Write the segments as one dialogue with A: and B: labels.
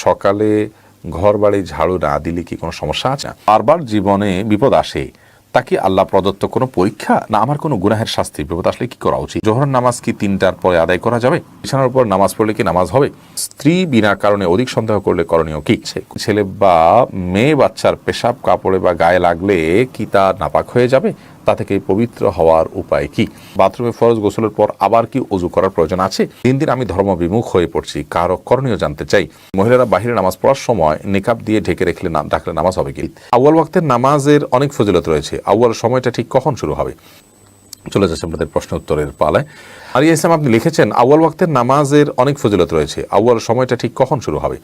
A: সকালে ঘর বাড়ি ঝাড়ু না দিলে কি কোনো সমস্যা আছে? বারবার জীবনে বিপদ আসে, তা কি আল্লাহ প্রদত্ত কোনো পরীক্ষা, না আমার কোনো গুনাহের শাস্তি? বিপদ আসলে কি করা উচিত? জোহরের নামাজ কি 3টার পরে আদায় করা যাবে? বিছানার উপর নামাজ পড়লে কি নামাজ হবে? স্ত্রী বিনা কারণে অধিক সন্দেহ করলে করণীয় কি? ছেলে বা মেয়ে বাচ্চার পেশাব কাপড়ে বা গায়ে লাগলে কি তা নাপাক হয়ে যাবে? তা থেকে পবিত্র হওয়ার উপায় কি? বাথরুমে ফরজ গোসলের পর আবার কি ওযু করার প্রয়োজন আছে? দিন দিন আমি ধর্ম বিমুখ হয়ে পড়ছি, কারো করণীয় জানতে চাই। মহিলারা বাহিরে নামাজ পড়ার সময় নিকাব দিয়ে ঢেকে রাখলে নামাজ হবে কি? আউয়াল ওয়াক্তের নামাজের অনেক ফজিলত রয়েছে, আউয়াল সময়টা ঠিক কখন শুরু হবে? চলে যাচ্ছে আপনাদের প্রশ্ন উত্তরের পালায়। আরিয়া ইসলাম আপনি লিখেছেন, আউয়াল ওয়াক্তের নামাজের অনেক ফজিলত রয়েছে, আউয়াল সময়টা ঠিক কখন শুরু হবে?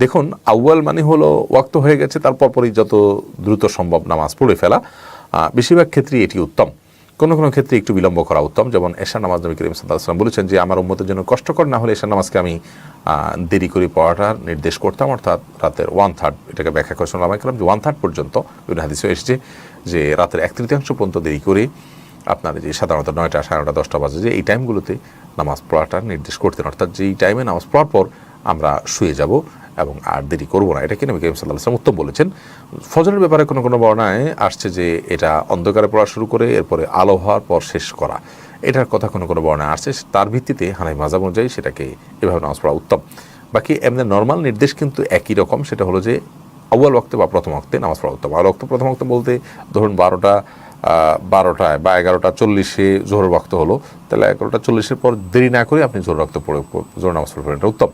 A: দেখুন, আউয়াল মানে হলো ওয়াক্ত হয়ে গেছে, তারপর পরই যত দ্রুত সম্ভব নামাজ পড়ে ফেলা। বেশিরভাগ ক্ষেত্রে এটি উত্তম, কোনো কোনো ক্ষেত্রে একটু বিলম্ব করা উত্তম। যেমন এশার নামাজ নবী করিম সাল্লাল্লাহু আলাইহি ওয়াসাল্লাম বলেছেন যে আমার উম্মতের জন্য কষ্টকর না হলে এশার নামাজকে আমি দেরি করে পড়াটার নির্দেশ করতাম, অর্থাৎ রাতের 1/3, এটাকে ব্যাখ্যা করেছেন ওলামায়ে কেরাম যে 1/3 পর্যন্ত। বিভিন্ন হাদিসে এসেছে যে রাতের 1/3 পর্যন্ত দেরি করে আপনার যে সাধারণত 9টা, 9:30, 10টা বাজে যে এই টাইমগুলোতে নামাজ পড়াটার নির্দেশ করতেন, অর্থাৎ যেই টাইমে নামাজ পড়ার পর আমরা শুয়ে যাব এবং আর দেরি করবো না, এটাকে নবী করিম সাল্লাল্লাহু আলাইহি ওয়াসাল্লাম উত্তম বলেছেন। ফজরের ব্যাপারে কোনো কোনো বর্ণনায় আসছে যে এটা অন্ধকারে পড়া শুরু করে এরপরে আলো হওয়ার পর শেষ করা, এটার কথা কোনো কোনো বর্ণনায় আসছে। তার ভিত্তিতে হানাফি মাযহাব অনুযায়ী সেটাকে এভাবে নামাজ পড়া উত্তম। বাকি এমনি নর্মাল নির্দেশ কিন্তু একই রকম, সেটা হলো যে আউয়াল ওয়াক্তে বা প্রথম ওয়াক্তে নামাজ পড়া উত্তম। আউয়াল ওয়াক্তে প্রথম ওয়াক্তে বলতে ধরুন 12টায় বা 11:40 জোহর ওয়াক্ত হলো, তাহলে 11:40 পর দেরি না করে আপনি জোহর ওয়াক্ত পড়ে জোহর নামাজ পড়বেন, এটা উত্তম।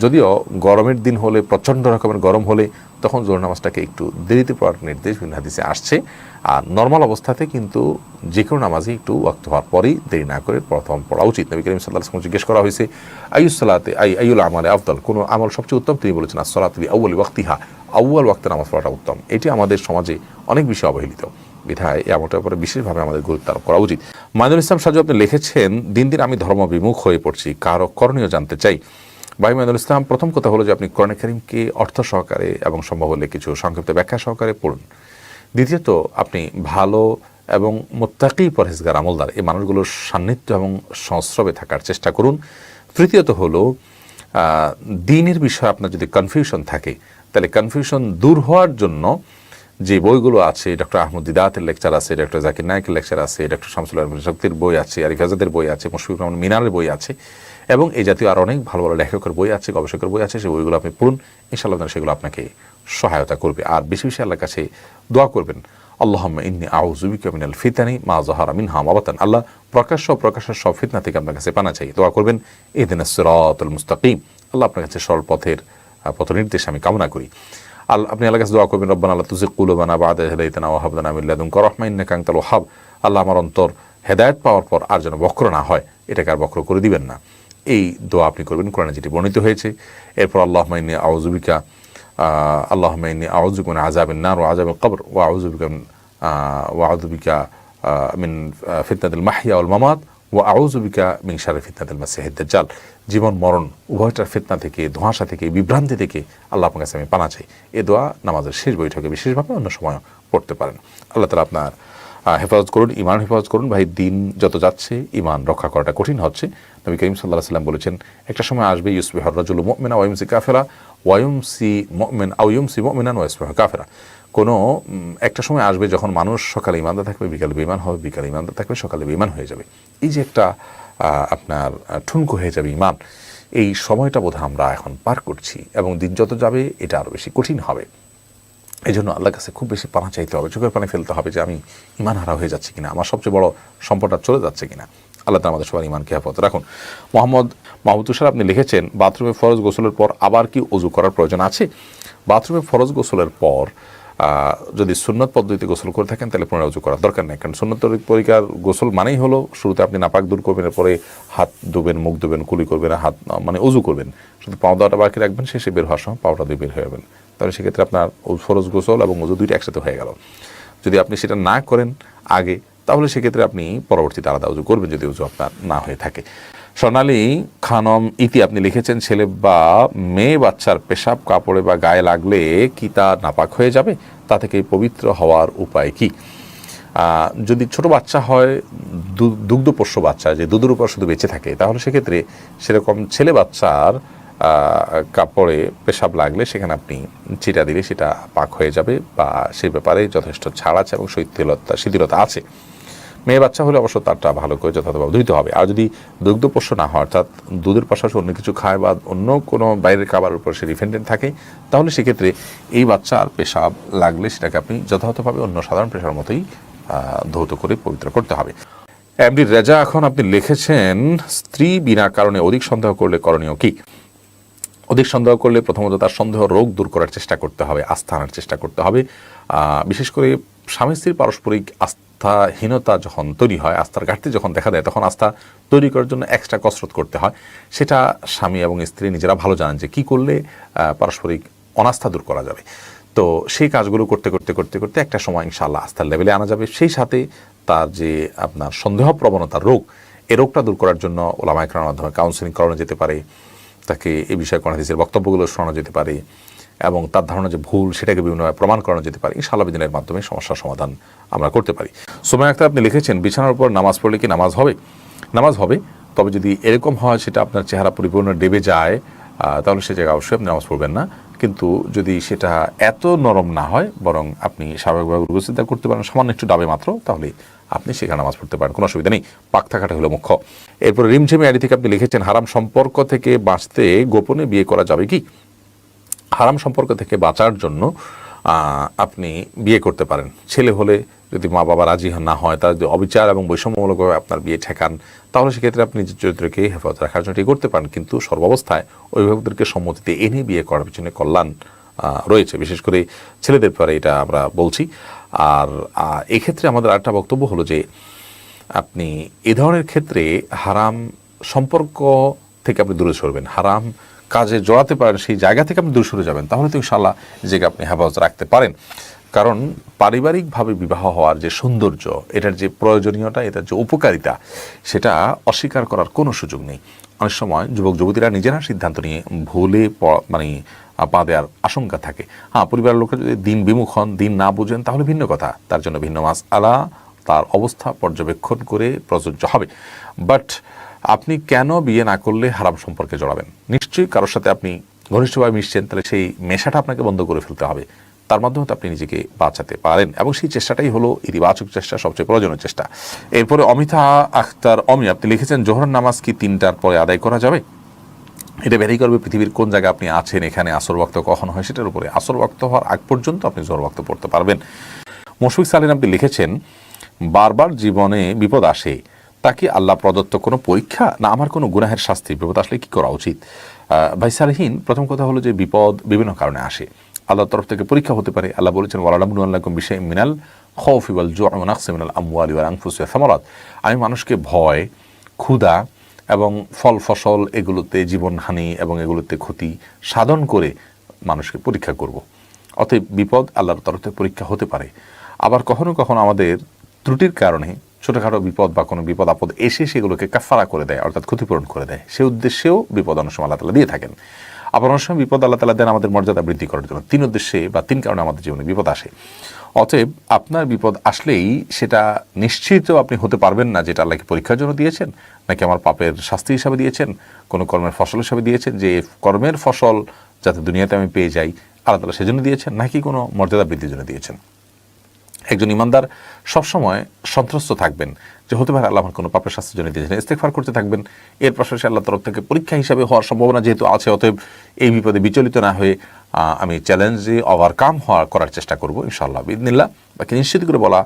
A: যদিও গরমের দিন হলে, প্রচণ্ড রকমের গরম হলে তখন জোহর নামাজটাকে একটু দেরিতে পড়ার নির্দেশ বিভিন্ন হাদিসে আসছে। আর নর্মাল অবস্থাতে কিন্তু যে কোনো নামাজই একটু ওয়াক্ত হওয়ার পরেই দেরি না করে প্রথম পড়া উচিত। নবী করিম সাল্লাল্লাহু আলাইহি ওয়াসাল্লাম জিজ্ঞেস করা হয়েছে আইয়ুস-সালাতি আইয়ুল আমালি আফদল, কোনো আমল সবচেয়ে উত্তম? তিনি বলেছেন আস-সালাতু লি আউয়ালি ওয়াক্তিহা, আউয়াল ওয়াক্তে নামাজ পড়াটা উত্তম। এটি আমাদের সমাজে অনেক বেশি অবহেলিত, বিধায় এই আমলটার উপরে বিশেষভাবে আমাদের গুরুত্ব আরোপ করা উচিত। মাইনুল ইসলাম সাজু আপনি লিখেছেন, দিন দিন আমি ধর্ম বিমুখ হয়ে পড়ছি, কারো করণীয় জানতে চাই। ভাই মাইনুল ইসলাম, প্রথম কথা হলো যে আপনি কোরআন কারীমকে অর্থ সহকারে এবং সম্ভব হলে কিছু সংক্ষিপ্ত ব্যাখ্যা সহকারে পড়ুন। দ্বিতীয়ত, আপনি ভালো এবং মুত্তাকি পরহেজগার আমলদার এই মানুষগুলোর সান্নিধ্য এবং সংস্রবে থাকার চেষ্টা করুন। তৃতীয়ত হলো দ্বীনের বিষয়ে আপনার যদি কনফিউশন থাকে, তাহলে কনফিউশন দূর হওয়ার জন্য যে বইগুলো আছে, ডক্টর আহমদ দিদাতের লেকচার আছে, ডক্টর জাকির নায়েকের লেকচার আছে, ডক্টর শামসুল আলম শক্তির বই আছে, আরিফ আজাদের বই আছে, মুশফিকুর রহমান মিনারের বই আছে, এবং এই জাতীয় আরও অনেক ভালো ভালো লেখকের বই আছে, গবেষকের বই আছে, সেই বইগুলো আপনি পড়ুন। ইনশাআল্লাহ সেগুলো আপনাকে সহায়তা করবে। আর বেশি বেশি আল্লাহর কাছে দোয়া করবেন, আল্লাহুম্মা ইন্নী আউযু বিকা মিনাল ফিতানি মা যাহারা মিনহা ওয়া মা বাতান। আল্লাহ প্রকাশ্যের সব ফিতনা থেকে আপনার কাছে পানা চাই। দোয়া করবেন ইহদিনাস সিরাতাল মুস্তাকিম, আল্লাহ আপনার কাছে সরল পথ নির্দেশ আমি কামনা করি। আপনি আল্লাহর কাছে দোয়া করবেন, রব্বানা লা তুযিগ কুলুবানা বা'দা ইয হাদাইতানা ওয়া হাব লানা মিন লাদুনকা রাহমা ইন্নাকা আনতাল ওয়াহ্হাব। আল্লাহ আমার অন্তর হেদায়েত পাওয়ার পর আর যেন বক্র না হয়, এটাকে আর বক্র করে দিবেন না। এই দোয়া আপনি করবেন, কোরআনে যেটি বর্ণিত হয়েছে। এরপর আল্লাহুম্মা ইন্নী আউযু বিকা মিন আযাবিন নার ওয়া আযাবিল কবর ওয়া আউযু বিকা মিন ফিতনাতিল মাহইয়া ওয়াল মামাত ওয়া আউযু বিকা মিন শাররি ফিতনাতিল মাসিহিদ দাজ্জাল। জীবন মরণ উভয়টার ফিতনা থেকে, ধোঁয়াশা থেকে, বিভ্রান্তি থেকে আল্লাহ আপনার কাছে আমি পানা চাই। এ দোয়া নামাজের শেষ বৈঠকে বিশেষভাবে অন্য সময় পড়তে পারেন। আল্লাহ তাআলা আপনার হেফাজত করুন, ইমান হেফাজত করুন। ভাই, দিন যত যাচ্ছে ইমান রক্ষা করাটা কঠিন হচ্ছে। নবী করিম সাল্লাল্লাহু আলাইহি ওয়াসাল্লাম বলেছেন, একটা সময় আসবে ইউসবিহুর রাজুলু মুমিনা ওয়া ইউমসি কাফিরা ওয়া ইউমসি মুমিন আও ইউমসি মুমিনান ওয়া ইউসবিহু কাফিরা। কোনো একটা সময় আসবে যখন মানুষ সকালে ইমানদার থাকবে, বিকালে বেঈমান হবে, বিকালে ইমানদার থাকবে, সকালে বেঈমান হয়ে যাবে। এই যে একটা আপনার ঠুনকো হয়ে যাবে ইমান, এই সময়টা বোধহয় আমরা এখন পার করছি, এবং দিন যত যাবে এটা আরও বেশি কঠিন হবে। এই জন্য আল্লাহর কাছে খুব বেশি পানা চাইতে হবে, চোখের পানি ফেলতে হবে যে আমি ইমান হারা হয়ে যাচ্ছি কিনা, আমার সবচেয়ে বড় সম্পদটা চলে যাচ্ছে কিনা। আল্লাহ তাআলা আমাদের সবার ইমানকে হেফাজত রাখুন। মাহমুদ তুষার আপনি লিখেছেন, বাথরুমে ফরজ গোসলের পর আবার কি ওযু করার প্রয়োজন আছে? বাথরুমে ফরজ গোসলের পর যদি সুন্নত পদ্ধতিতে গোসল করে থাকেন তাহলে পুনরায় ওযু করার দরকার নেই, কারণ সুন্নত তরিকার গোসল মানেই হলো শুরুতে আপনি নাপাক দূর করবেন, এরপরে হাত ধুবেন, মুখ ধুবেন, কুলি করবেন, হাত মানে ওযু করবেন, শুধু পাও দেওয়াটা বাকি রাখবেন, শেষে বের হওয়ার সময় পাওটা দিয়ে বের হয়ে যাবেন। তাহলে সেক্ষেত্রে আপনার ফরজ গোসল এবং ওযু দুইটা একসাথে হয়ে গেল। যদি আপনি সেটা না করেন আগে, তাহলে সেক্ষেত্রে আপনি পরবর্তীতে আলাদা ওযু করবেন যদি ওযু আপনার না হয়ে থাকে। সোনালী খানম ইতি আপনি লিখেছেন, ছেলে বা মেয়ে বাচ্চার পেশাব কাপড়ে বা গায়ে লাগলে কি তা নাপাক হয়ে যাবে? তা থেকে পবিত্র হওয়ার উপায় কি? যদি ছোট বাচ্চা হয়, দুগ্ধপোষ্য বাচ্চা যে দুধের উপর শুধু বেঁচে থাকে, তাহলে সেক্ষেত্রে সেরকম ছেলে বাচ্চার কাপড়ে পেশাব লাগলে সেখানে আপনি চিটা দিলে সেটা পাক হয়ে যাবে, বা সে ব্যাপারে যথেষ্ট ছাড় আছে এবং শিথিলতা আছে। মেয়ে বাচ্চা হলে অবশ্য তারটা ভালো করে যথাযথভাবে ধুইতে হবে। আর যদি দুগ্ধপোষ্য না হয়, অর্থাৎ দুধের পাশাপাশি অন্য কিছু খায় বা অন্য কোনো বাইরের খাবারের উপর সে ডিপেন্ডেন্ট থাকে, তাহলে সেক্ষেত্রে এই বাচ্চার পেশাব লাগলে সেটাকে আপনি যথাযথভাবে অন্য সাধারণ পেশার মতোই ধৌত করে পবিত্র করতে হবে। এমডি রেজা এখন আপনি লিখেছেন, স্ত্রী বিনা কারণে অধিক সন্দেহ করলে করণীয় কি? অধিক সন্দেহ করলে প্রথমত তার সন্দেহ রোগ দূর করার চেষ্টা করতে হবে, আস্থা আনার চেষ্টা করতে হবে। বিশেষ করে স্বামী স্ত্রীর পারস্পরিক আস্থাহীনতা যখন তৈরি হয়, আস্থার ঘাটতি যখন দেখা দেয়, তখন আস্থা তৈরি করার জন্য এক্সট্রা কসরত করতে হয়। সেটা স্বামী এবং স্ত্রী নিজেরা ভালো জানেন যে কী করলে পারস্পরিক অনাস্থা দূর করা যাবে। তো সেই কাজগুলো করতে করতে করতে করতে একটা সময় ইনশাআল্লাহ আস্থার লেভেলে আনা যাবে। সেই সাথে তার যে আপনার সন্দেহ প্রবণতার রোগ, এই রোগটা দূর করার জন্য ওলামা ইকরামের মাধ্যমে কাউন্সেলিং করানো যেতে পারে, তাকে এই বিষয়ে কোরআন হাদিসের বক্তব্যগুলো শোনানো যেতে পারে, এবং তার ধারণা যে ভুল সেটাকে বিভিন্নভাবে প্রমাণ করানো যেতে পারে। ইনশাআল্লাহ বিদিনের মাধ্যমে সমস্যার সমাধান আমরা করতে পারি। সুমাইয়া আক্তার আপনি লিখেছেন, বিছানার উপর নামাজ পড়লে কি নামাজ হবে? নামাজ হবে, তবে যদি এরকম হয় সেটা আপনার চেহারা পরিপূর্ণ ডেবে যায়, তাহলে সে জায়গায় অবশ্যই আপনি নামাজ পড়বেন না। কিন্তু যদি সেটা এত নরম না হয়, বরং আপনি স্বাভাবিকভাবে উপস্থিত করতে পারেন, সামান্য একটু ডাবে মাত্র, তাহলে আপনি সেখানে নামাজ পড়তে পারেন, কোনো অসুবিধা নেই। পাক থাকাটা হলো মুখ্য। এরপরে রিমঝিমি আইডি থেকে আপনি লিখেছেন, হারাম সম্পর্ক থেকে বাঁচতে গোপনে বিয়ে করা যাবে কি? হারাম সম্পর্ক থেকে বাঁচার জন্য আপনি বিয়ে করতে পারেন। ছেলে হলে যদি মা বাবা রাজি না হয়, তারা যদি অবিচার এবং বৈষম্যমূলকভাবে আপনার বিয়ে ঠেকান, তাহলে সেক্ষেত্রে আপনি নিজের চরিত্রকে হেফাজত রাখার জন্য এটি করতে পারেন। কিন্তু সর্বাবস্থায় অভিভাবকদেরকে সম্মতিতে এনে বিয়ে করার পিছনে কল্যাণ রয়েছে, বিশেষ করে ছেলেদের পরে এটা আমরা বলছি। আর এক্ষেত্রে আমাদের আরেকটা বক্তব্য হলো যে আপনি এ ধরনের ক্ষেত্রে হারাম সম্পর্ক থেকে আপনি দূরে সরবেন, হারাম কাজে জড়াতে পারেন, সেই জায়গা থেকে আপনি দূরে সরে যাবেন, তাহলে তো ইনশাআল্লাহ নিজেকে আপনি হেফাজত রাখতে পারেন। কারণ পারিবারিকভাবে বিবাহ হওয়ার যে সৌন্দর্য, এটার যে প্রয়োজনীয়তা, এটার যে উপকারিতা, সেটা অস্বীকার করার কোনো সুযোগ নেই। অনেক সময় যুবক যুবতীরা নিজেরা সিদ্ধান্ত নিয়ে ভুলে মানে পা দেওয়ার আশঙ্কা থাকে। হ্যাঁ, পরিবারের লোকেরা যদি দিন বিমুখ হন, দিন না বুঝেন, তাহলে ভিন্ন কথা, তার জন্য ভিন্ন মাসআলা, তার অবস্থা পর্যবেক্ষণ করে প্রযোজ্য হবে। বাট আপনি কেন বিয়ে না করলে হারাম সম্পর্কে জড়াবেন? নিশ্চয়ই কারোর সাথে আপনি ঘনিষ্ঠভাবে মিশছেন, তাহলে সেই মেশাটা আপনাকে বন্ধ করে ফেলতে হবে। তার মাধ্যমে তো আপনি নিজেকে বাঁচাতে পারেন, এবং সেই চেষ্টাটাই হলো ইতিবাচক চেষ্টা, সবচেয়ে প্রয়োজনীয় চেষ্টা। এরপরে অমিতা আখতার অমি আপনি লিখেছেন, জোহর নামাজ কি 3টার পরে আদায় করা যাবে? এটা ভ্যারি করবে পৃথিবীর কোন জায়গায় আপনি আছেন, এখানে আসর ওয়াক্ত কখন হয় সেটার উপরে। আসর ওয়াক্ত হওয়ার আগ পর্যন্ত আপনি জোহর ওয়াক্ত পড়তে পারবেন। মুশফিক সালিন আপনি লিখেছেন, বারবার জীবনে বিপদ আসে, তা কি আল্লাহ প্রদত্ত কোনো পরীক্ষা, না আমার কোনো গুনাহের শাস্তি? বিপদ আসলে কি করা উচিত? ভাই সালেহীন, প্রথম কথা হলো যে বিপদ বিভিন্ন কারণে আসে, আল্লাহর তরফ থেকে পরীক্ষা হতে পারে। আল্লাহ বলেছেন, ওয়ালানাবলুওয়ান্নাকুম বিশাইইম মিনাল খাউফি ওয়াল জু'i ওয়া নাকসিম মিনাল আমওয়ালি ওয়াল আনফুসি ওয়াস সামারাত। আমি মানুষকে ভয়, ক্ষুধা এবং ফল ফসল এগুলোতে জীবনহানি এবং এগুলোতে ক্ষতি সাধন করে মানুষকে পরীক্ষা করব। অতএব বিপদ আল্লাহর তরফ থেকে পরীক্ষা হতে পারে। আবার কখনো কখনো আমাদের ত্রুটির কারণে ছোটোখাটো বিপদ বা কোনো বিপদ আপদ এসে সেগুলোকে কাফারা করে দেয়, অর্থাৎ ক্ষতিপূরণ করে দেয়। সে উদ্দেশ্যেও বিপদ অনেক সময় আল্লাহ তাআলা দিয়ে থাকেন। আবার অনেক সময় বিপদ আল্লাহ তাআলা দেন আমাদের মর্যাদা বৃদ্ধি করার জন্য। 3 উদ্দেশ্যে বা 3 কারণে আমাদের জীবনে বিপদ আসে। অতএব আপনার বিপদ আসলেই সেটা নিশ্চিত আপনি হতে পারবেন না যেটা আল্লাহকে পরীক্ষার জন্য দিয়েছেন, নাকি আমার পাপের শাস্তি হিসাবে দিয়েছেন, কোনো কর্মের ফসল হিসাবে দিয়েছেন, যে কর্মের ফসল যাতে দুনিয়াতে আমি পেয়ে যাই আল্লাহ তাআলা সেজন্য দিয়েছেন, নাকি কোনো মর্যাদা বৃদ্ধির জন্য দিয়েছেন। একজন ইমানদার সবসময় সন্ত্রস্ত থাকবেন যে হতে পারে আল্লাহ আমার কোনো পাপের শাস্তির জন্য দিয়েছেন, ইস্তেগফার করতে থাকবেন। এর পাশাপাশি আল্লাহর তরফ থেকে পরীক্ষা হিসাবে হওয়ার সম্ভাবনা যেহেতু আছে, অতএব এই বিপদে বিচলিত না হয়ে আমি চ্যালেঞ্জে ওভারকাম করার চেষ্টা করব ইনশাআল্লাহ বিইذনিল্লাহ। বাকি নিশ্চিত করে বলা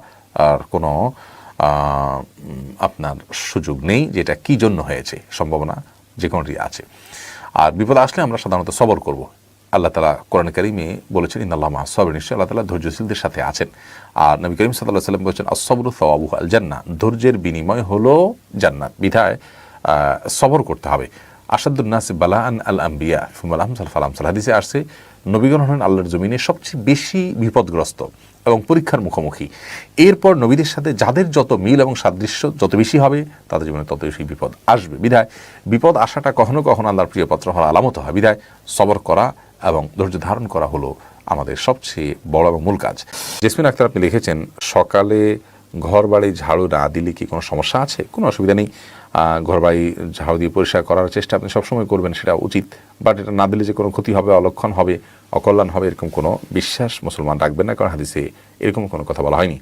A: আর কোনো আপনার সুযোগ নেই যে এটা কী জন্য হয়েছে, সম্ভাবনা যে কোনোটি আছে। আর বিপদ আসলে আমরা সাধারণত সবর করব। আল্লাহ তাআলা কোরআনে কারিমে বলেছেন, ইন্নাল্লাহা মা'আস সাবিরিন, নিশ্চয়ই আল্লাহ তাআলা ধৈর্যশীলদের সাথে আছেন। আর নবী করিম সাল্লাল্লাহু আলাইহি ওয়াসাল্লাম বলেছেন, আস-সাবরু সাওয়াবুহু আল জান্নাহ, ধৈর্যের বিনিময় হলো জান্নাত। বিধায় সবর করতে হবে। আশাদ্দুন নাসি বালাআন আল আম্বিয়া সুম্মাল আমসাল ফাল আমসাল। হাদিসে আসছে নবীগণ হলেন আল্লাহর জমিনে সবচেয়ে বেশি বিপদগ্রস্ত এবং পরীক্ষার মুখোমুখি। এরপর নবীদের সাথে যাদের যত মিল এবং সাদৃশ্য যত বেশি হবে, তাদের জীবনে তত বেশি বিপদ আসবে। বিধায় বিপদ আসাটা কখনো কখনো আল্লাহর প্রিয়পাত্র হওয়ার আলামত হয়। বিধায় সবর করা এবং ধৈর্য ধারণ করা হলো আমাদের সবচেয়ে বড় এবং মূল কাজ। জেসমিন আক্তার আপনি লিখেছেন, সকালে ঘর বাড়ি ঝাড়ু না দিলে কি কোনো সমস্যা আছে? কোনো অসুবিধা নেই। ঘর বাড়ি ঝাড়ু দিয়ে পরিষ্কার করার চেষ্টা আপনি সবসময় করবেন, সেটা উচিত। বাট এটা না দিলে যে কোনো ক্ষতি হবে, অলক্ষণ হবে, অকল্যাণ হবে, এরকম কোনো বিশ্বাস মুসলমান রাখবেন না, কারণ হাদিসে এরকম কোনো কথা বলা হয়নি।